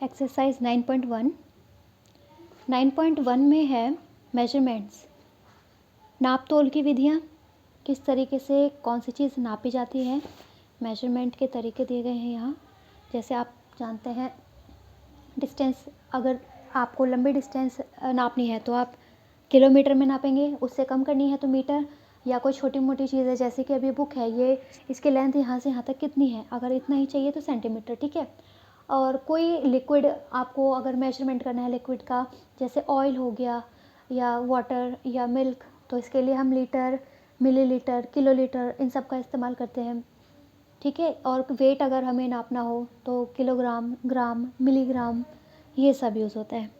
Exercise 9.1। 9.1 में है measurements, नाप तोल की विधियाँ, किस तरीके से कौन सी चीज़ नापी जाती है, मेजरमेंट के तरीके दिए गए हैं यहाँ। जैसे आप जानते हैं डिस्टेंस, अगर आपको लंबी डिस्टेंस नापनी है तो आप किलोमीटर में नापेंगे, उससे कम करनी है तो मीटर, या कोई छोटी मोटी चीज़ है जैसे कि अभी बुक है, ये इसकी लेंथ यहाँ से यहाँ तक कितनी है, अगर इतना ही चाहिए तो सेंटीमीटर, ठीक है। और कोई लिक्विड आपको अगर मेजरमेंट करना है लिक्विड का, जैसे ऑयल हो गया या वाटर या मिल्क, तो इसके लिए हम लीटर, मिलीलीटर, किलोलीटर इन सब का इस्तेमाल करते हैं, ठीक है। और वेट अगर हमें नापना हो तो किलोग्राम, ग्राम, मिलीग्राम, ये सब यूज़ होता है।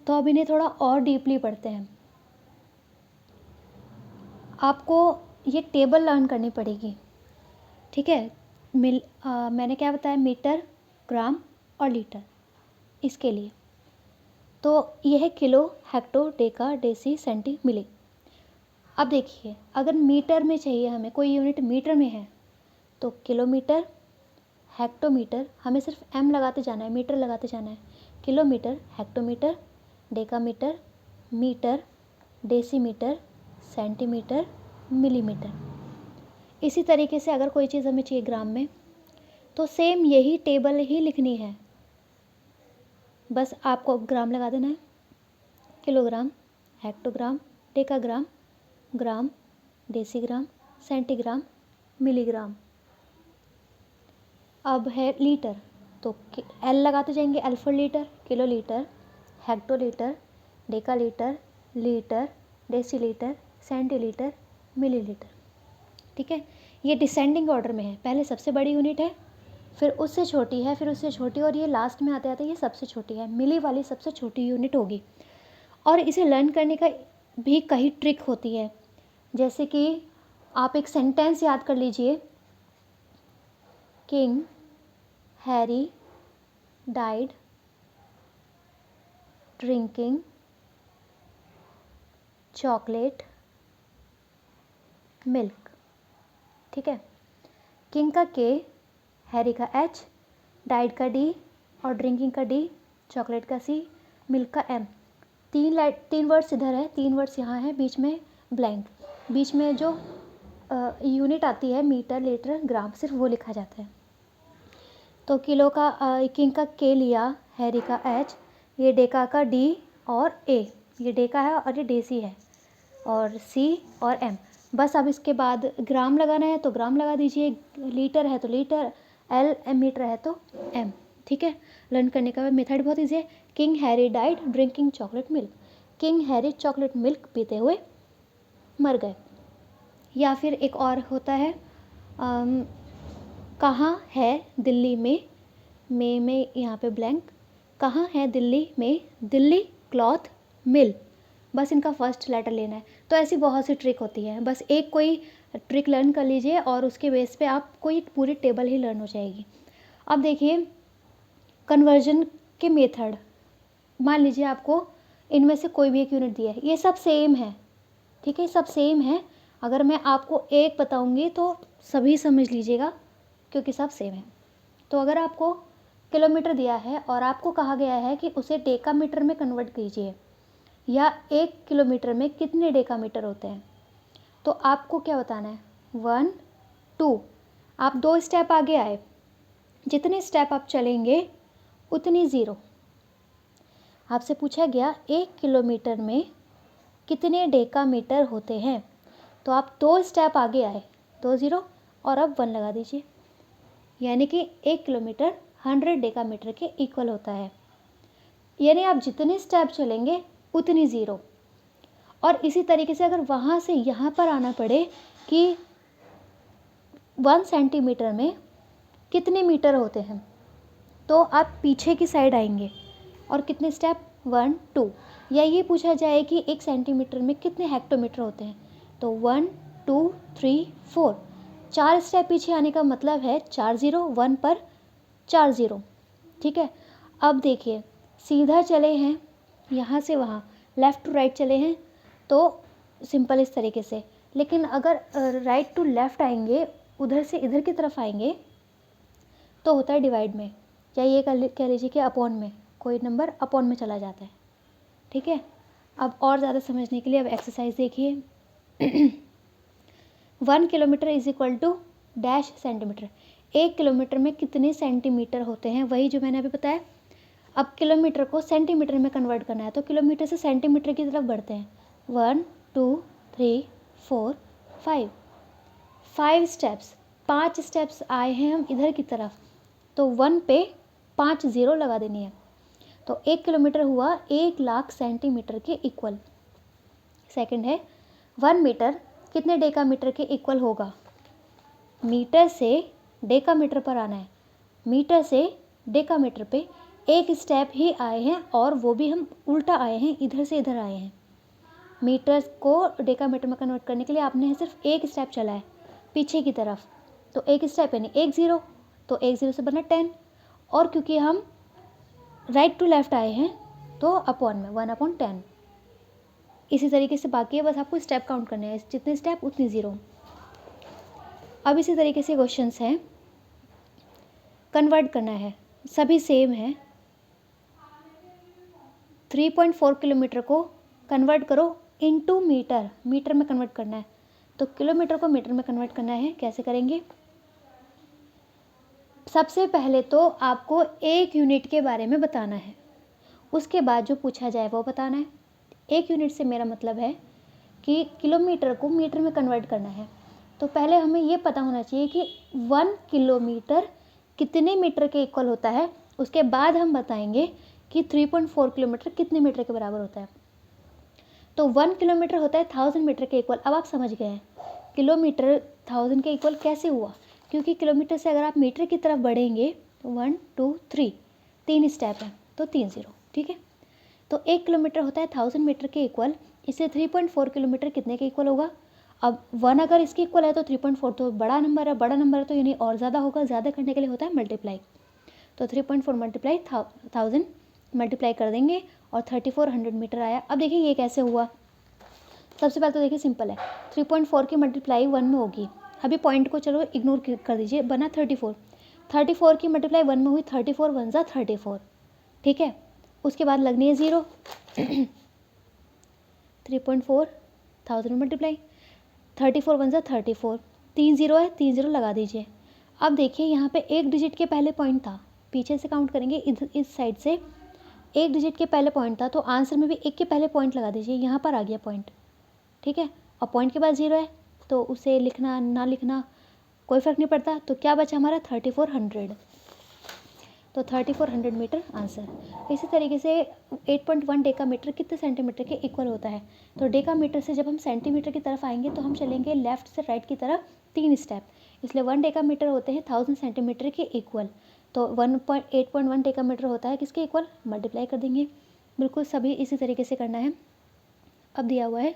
तो अब इन्हें थोड़ा और डीपली पढ़ते हैं। आपको ये टेबल लर्न करनी पड़ेगी, ठीक है। मैंने क्या बताया, मीटर, ग्राम और लीटर, इसके लिए तो यह है kilo, hecto, deca, deci, centi, milli. अब देखिए, अगर मीटर में चाहिए हमें, कोई यूनिट मीटर में है तो किलोमीटर, हेक्टोमीटर, हमें सिर्फ एम लगाते जाना है, मीटर लगाते जाना है, kilometre, hectometre, decametre, metre, decimetre, centimetre, millimetre. इसी तरीके से अगर कोई चीज़ हमें चाहिए ग्राम में तो सेम यही टेबल ही लिखनी है, बस आपको ग्राम लगा देना है, kilogram, hectogram, decagram, gram, decigram, centigram, milligram. अब है लीटर, तो एल लगाते जाएंगे, L for litre, kilolitre, hectolitre, decalitre, litre, decilitre, centilitre, millilitre, ठीक है। ये डिसेंडिंग ऑर्डर में है, पहले सबसे बड़ी यूनिट है, फिर उससे छोटी है, फिर उससे छोटी, और ये लास्ट में आते आते ये सबसे छोटी है, मिली वाली सबसे छोटी यूनिट होगी। और इसे लर्न करने का भी कई ट्रिक होती है, जैसे कि आप एक सेंटेंस याद कर लीजिए, king Harry died drinking chocolate milk, ठीक है। किंग का के, हैरी का एच, डाइड का डी और ड्रिंकिंग का डी, चॉकलेट का सी, मिल्क का एम। तीन वर्ड्स इधर है, 3 वर्ड्स यहाँ है, बीच में ब्लैंक, बीच में जो यूनिट आती है मीटर, लीटर, ग्राम, सिर्फ वो लिखा जाता है। तो किलो का किंग का के लिया, हैरी का एच, ये डेका का डी और ए, ये डेका है और ये डेसी है, और सी और एम। बस अब इसके बाद ग्राम लगाना है तो ग्राम लगा दीजिए, लीटर है तो लीटर, एल, मीटर है तो एम, ठीक है। लर्न करने का मेथड बहुत ईजी है। King Harry died drinking chocolate milk, king Harry chocolate milk पीते हुए मर गए। या फिर एक और होता है, कहाँ है दिल्ली में यहाँ पे ब्लैंक, कहाँ है दिल्ली में दिल्ली क्लॉथ मिल, बस इनका फर्स्ट लेटर लेना है। तो ऐसी बहुत सी ट्रिक होती है, बस एक कोई ट्रिक लर्न कर लीजिए और उसके बेस पे आप कोई पूरी टेबल ही लर्न हो जाएगी। अब देखिए कन्वर्जन के मेथड, मान लीजिए आपको इनमें से कोई भी एक यूनिट दिया है, ये सब सेम है, ठीक है, सब सेम है। अगर मैं आपको एक बताऊंगी तो सभी समझ लीजिएगा क्योंकि सब सेम है। तो अगर आपको किलोमीटर दिया है और आपको कहा गया है कि उसे डेकामीटर में कन्वर्ट कीजिए, या 1 किलोमीटर में कितने डेकामीटर होते हैं, तो आपको क्या बताना है, 1, 2। आप 2 स्टेप आगे आए, जितने स्टेप आप चलेंगे उतनी ज़ीरो। आपसे पूछा गया 1 किलोमीटर में कितने डेकामीटर होते हैं, तो आप 2 स्टेप आगे आए, 2 ज़ीरो, और अब 1 लगा दीजिए, यानी कि 1 किलोमीटर 100 डेकामीटर के इक्वल होता है। यानी आप जितने स्टेप चलेंगे उतनी ज़ीरो। और इसी तरीके से अगर वहाँ से यहाँ पर आना पड़े कि 1 सेंटीमीटर में कितने मीटर होते हैं, तो आप पीछे की साइड आएंगे और कितने स्टेप, 1, 2। या ये पूछा जाए कि 1 सेंटीमीटर में कितने हेक्टोमीटर होते हैं, तो 1, 2, 3, 4, 4 स्टेप पीछे आने का मतलब है 4 ज़ीरो, 1 पर 4 ज़ीरो, ठीक है। अब देखिए सीधा चले हैं यहाँ से वहाँ, लेफ़्ट टू राइट चले हैं तो सिंपल इस तरीके से, लेकिन अगर राइट टू लेफ़्ट आएंगे, उधर से इधर की तरफ आएंगे, तो होता है डिवाइड में, या ये कह लीजिए कि अपॉन में, कोई नंबर अपॉन में चला जाता है, ठीक है। अब और ज़्यादा समझने के लिए अब एक्सरसाइज देखिए। 1 kilometre is equal to dash centimetre. 1 kilometre में कितने सेंटीमीटर होते हैं, वही जो मैंने अभी बताया। अब किलोमीटर को सेंटीमीटर में कन्वर्ट करना है, तो किलोमीटर से सेंटीमीटर की तरफ बढ़ते हैं। 1 2 3 4 5 स्टेप्स, 5 स्टेप्स आए हैं हम इधर की तरफ, तो 1 पे 5 0 लगा देनी है। तो 1 किलोमीटर हुआ 1,00,000 सेंटीमीटर के इक्वल। सेकंड है 1 मीटर कितने डेकामीटर के इक्वल होगा। मीटर से डेकामीटर पर आना है, मीटर से डेकामीटर पे एक स्टेप ही आए हैं, और वो भी हम उल्टा आए हैं, इधर से इधर आए हैं। मीटर को डेकामीटर में कन्वर्ट करने के लिए आपने सिर्फ एक स्टेप चला है पीछे की तरफ, तो एक स्टेप यानी 1 0, तो 1 0 से बना 10, और क्योंकि हम राइट टू लेफ्ट आए हैं तो अपॉन में 1/10। इसी तरीके से बाकी है, बस आपको स्टेप काउंट करने हैं, जितने स्टेप उतनी ज़ीरो। अब इसी तरीके से क्वेश्चंस हैं, कन्वर्ट करना है, सभी सेम है। 3.4 किलोमीटर को कन्वर्ट करो इनटू मीटर, मीटर में कन्वर्ट करना है, तो किलोमीटर को मीटर में कन्वर्ट करना है। कैसे करेंगे, सबसे पहले तो आपको एक यूनिट के बारे में बताना है, उसके बाद जो पूछा जाए वो बताना है। एक यूनिट से मेरा मतलब है कि किलोमीटर को मीटर में कन्वर्ट करना है, तो पहले हमें ये पता होना चाहिए कि 1 किलोमीटर कितने मीटर के इक्वल होता है, उसके बाद हम बताएंगे कि 3.4 किलोमीटर कितने मीटर के बराबर होता है। तो 1 किलोमीटर होता है 1000 मीटर के इक्वल। अब आप समझ गए हैं किलोमीटर 1000 के इक्वल कैसे हुआ, क्योंकि किलोमीटर से अगर आप मीटर की तरफ बढ़ेंगे तो 1 2 3 3 स्टेप है, तो 3 0, ठीक है। तो 1 किलोमीटर होता है 1000 मीटर के इक्वल, इससे 3.4 किलोमीटर कितने के इक्वल होगा। अब 1 अगर इसके इक्वल है तो 3.4 तो बड़ा नंबर है, बड़ा नंबर है तो यानी और ज़्यादा होगा, ज़्यादा करने के लिए होता है मल्टीप्लाई। तो 3.4 मल्टीप्लाई 1000 मल्टीप्लाई कर देंगे और 3400 मीटर आया। अब देखिए ये कैसे हुआ, सबसे पहले तो देखिए सिंपल है, 3.4 की मल्टीप्लाई 1 में होगी, अभी पॉइंट को चलो इग्नोर कर दीजिए, बना 34 की मल्टीप्लाई 1 में हुई, 34 1 जा 34, ठीक है। उसके बाद लगनी है 0 3.4 1000 मल्टीप्लाई 34 1 जा 34, 3 0 है, 3 0 लगा दीजिए। अब देखिए यहाँ पे एक डिजिट के पहले पॉइंट था, पीछे से काउंट करेंगे, इस साइड से एक डिजिट के पहले पॉइंट था, तो आंसर में भी एक के पहले पॉइंट लगा दीजिए, यहाँ पर आ गया पॉइंट, ठीक है। और पॉइंट के बाद 0 है, तो उसे लिखना ना लिखना कोई फ़र्क नहीं पड़ता। तो क्या बचा हमारा 3400, तो 3400 मीटर आंसर। इसी तरीके से 8.1 डेकामीटर कितने सेंटीमीटर के इक्वल होता है, तो डेकामीटर से जब हम सेंटीमीटर की तरफ आएंगे तो हम चलेंगे लेफ़्ट से राइट की तरफ 3 स्टेप, इसलिए 1 डेकामीटर होते हैं 1000 सेंटीमीटर के इक्वल, तो 8.1 डेकामीटर होता है किसके इक्वल, मल्टीप्लाई कर देंगे। बिल्कुल सभी इसी तरीके से करना है। अब दिया हुआ है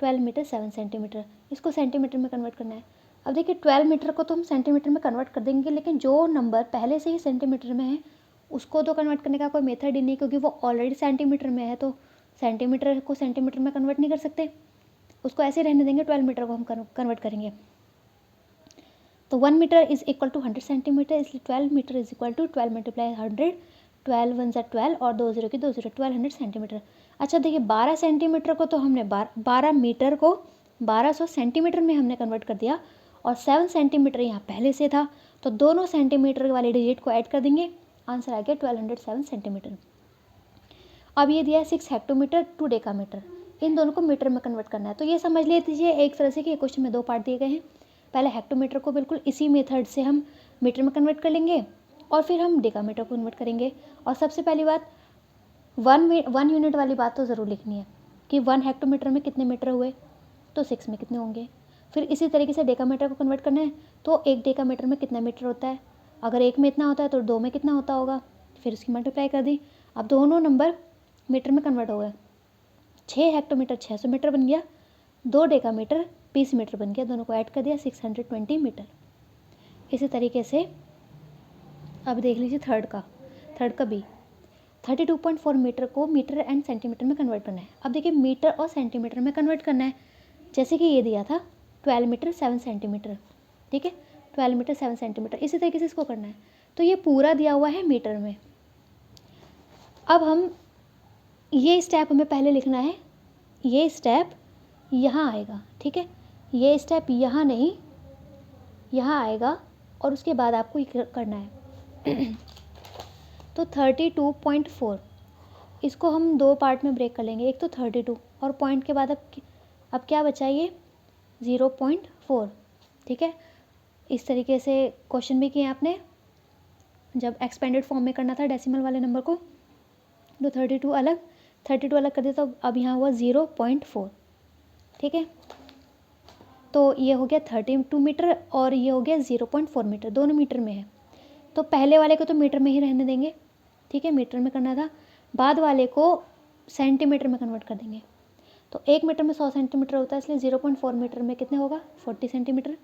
12 मीटर 7 सेंटीमीटर, इसको सेंटीमीटर में कन्वर्ट करना है। अब देखिए 12 मीटर को तो हम सेंटीमीटर में कन्वर्ट कर देंगे, लेकिन जो नंबर पहले से ही सेंटीमीटर में है उसको तो कन्वर्ट करने का कोई मेथड ही नहीं, क्योंकि वो ऑलरेडी सेंटीमीटर में है, तो सेंटीमीटर को सेंटीमीटर में कन्वर्ट नहीं कर सकते, उसको ऐसे रहने देंगे, 12 मीटर को हम कन्वर्ट करेंगे। तो 1 metre is equal to 100 centimetre, इसलिए 12 metre is equal to 12 multiply 100, 12 1 जा 12 और 2 0 की 2 0, 1200 सेंटीमीटर। अच्छा देखिए 12 सेंटीमीटर को तो हमने 12 मीटर को 1200 सेंटीमीटर में हमने कन्वर्ट कर दिया, और 7 सेंटीमीटर यहाँ पहले से था, तो दोनों सेंटीमीटर वाले डिजिट को ऐड कर देंगे, आंसर आ गया 1207 सेंटीमीटर। अब ये दिया है 6 हेक्टोमीटर 2 डेकामीटर, इन दोनों को मीटर में कन्वर्ट करना है। तो ये समझ लीजिए एक तरह से कि क्वेश्चन में 2 पार्ट दिए गए हैं, पहले हेक्टोमीटर को बिल्कुल इसी मेथड से हम मीटर में कन्वर्ट कर लेंगे, और फिर हम डेकामीटर को कन्वर्ट करेंगे। और सबसे पहली बात 1 यूनिट वाली बात तो ज़रूर लिखनी है कि 1 हेक्टोमीटर में कितने मीटर हुए, तो 6 में कितने होंगे। फिर इसी तरीके से डेकामीटर को कन्वर्ट करना है, तो 1 डेकामीटर में कितना मीटर होता है, अगर 1 में इतना होता है तो 2 में कितना होता होगा, फिर उसकी मल्टीप्लाई कर दी। अब दोनों नंबर मीटर में कन्वर्ट हो गए, 6 हेक्टोमीटर 600 मीटर बन गया, 2 डेकामीटर 20 मीटर बन गया, दोनों को ऐड कर दिया 620 मीटर। इसी तरीके से अब देख लीजिए थर्ड का भी 32.4 मीटर को मीटर एंड सेंटीमीटर में कन्वर्ट करना है। अब देखिए मीटर और सेंटीमीटर में कन्वर्ट करना है, जैसे कि ये दिया था 12 मीटर 7 सेंटीमीटर, ठीक है, 12 मीटर 7 सेंटीमीटर। इसी तरीके से इसको करना है, तो ये पूरा दिया हुआ है मीटर में। अब हम ये स्टेप हमें पहले लिखना है, ये स्टेप यहाँ आएगा, ठीक है, ये स्टेप यहाँ नहीं, यहाँ आएगा और उसके बाद आपको ये करना है। तो 32.4 इसको हम दो पार्ट में ब्रेक कर लेंगे, एक तो 32 और पॉइंट के बाद अब क्या बचा ये 0.4, ठीक है। इस तरीके से क्वेश्चन भी किए आपने जब एक्सपेंडेड फॉर्म में करना था डेसिमल वाले नंबर को, तो 32 अलग कर दिया, तो अब यहाँ हुआ 0.4, ठीक है। तो ये हो गया 32 मीटर और ये हो गया 0.4 मीटर, दोनों मीटर में है। तो पहले वाले को तो मीटर में ही रहने देंगे, ठीक है, मीटर में करना था। बाद वाले को सेंटीमीटर में कन्वर्ट कर देंगे। तो 1 मीटर में 100 सेंटीमीटर होता है, इसलिए 0.4 मीटर में कितने होगा 40 सेंटीमीटर।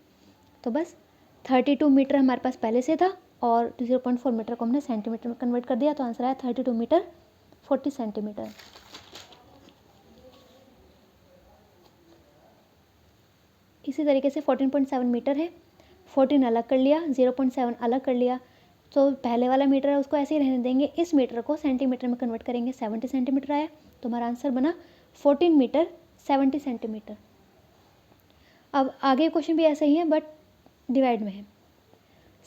तो बस 32 मीटर हमारे पास पहले से था और 0.4 मीटर को हमने सेंटीमीटर में कन्वर्ट कर दिया, तो आंसर आया 32 मीटर 40 सेंटीमीटर। इसी तरीके से 14.7 मीटर है, 14 अलग कर लिया, 0.7 अलग कर लिया, तो पहले वाला मीटर है उसको ऐसे ही रहने देंगे। इस मीटर को सेंटीमीटर में कन्वर्ट करेंगे, 70 सेंटीमीटर आया, तो हमारा आंसर बना 14 मीटर 70 सेंटीमीटर। अब आगे क्वेश्चन भी ऐसे ही है बट डिवाइड में है।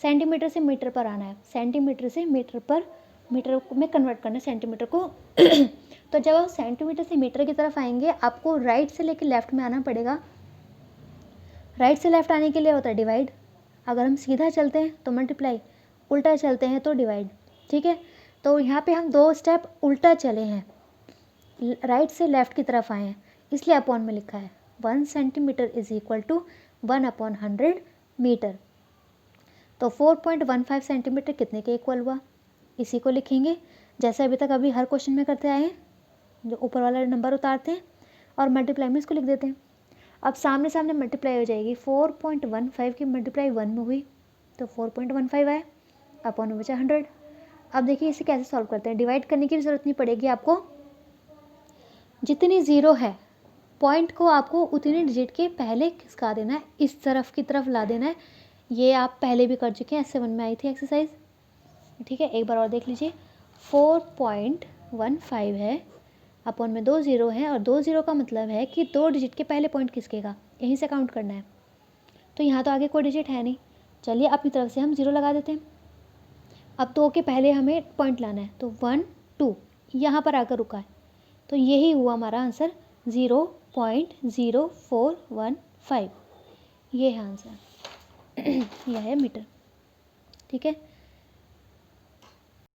सेंटीमीटर से मीटर पर आना है, सेंटीमीटर से मीटर में कन्वर्ट करना है सेंटीमीटर को। तो जब आप सेंटीमीटर से मीटर की तरफ आएंगे, आपको राइट से लेकर लेफ्ट में आना पड़ेगा। राइट से लेफ्ट आने के लिए होता है डिवाइड, अगर हम सीधा चलते हैं तो मल्टीप्लाई, उल्टा चलते हैं तो डिवाइड, ठीक है। तो यहाँ पे हम 2 स्टेप उल्टा चले हैं, राइट से लेफ्ट की तरफ आए हैं, इसलिए अपॉन में लिखा है 1 centimetre is equal to 1/100 metre. तो 4.15 सेंटीमीटर कितने के इक्वल हुआ, इसी को लिखेंगे जैसे अभी तक हर क्वेश्चन में करते आए हैं, जो ऊपर वाला नंबर उतारते हैं और मल्टीप्लाई में इसको लिख देते हैं। अब सामने सामने मल्टीप्लाई हो जाएगी, 4.15 की मल्टीप्लाई 1 में हुई तो 4.15 आया, अपॉन में बचा 100। अब देखिए इसे कैसे सॉल्व करते हैं, डिवाइड करने की ज़रूरत नहीं पड़ेगी आपको, जितनी ज़ीरो है पॉइंट को आपको उतनी डिजिट के पहले खिसका देना है, इस तरफ की तरफ ला देना है। ये आप पहले भी कर चुके हैं, S7 में आई थी एक्सरसाइज, ठीक है, एक बार और देख लीजिए। 4.15 है, अपॉन में 2 ज़ीरो है और 2 ज़ीरो का मतलब है कि 2 डिजिट के पहले पॉइंट खिसकेगा, यहीं से काउंट करना है। तो यहाँ तो आगे कोई डिजिट है नहीं, चलिए अपनी तरफ से हम 0 लगा देते हैं। अब 2 के पहले हमें पॉइंट लाना है, तो 1 2 यहाँ पर आकर रुका है, तो यही हुआ हमारा आंसर 0.0415, ये है आंसर। यह है मीटर, ठीक है।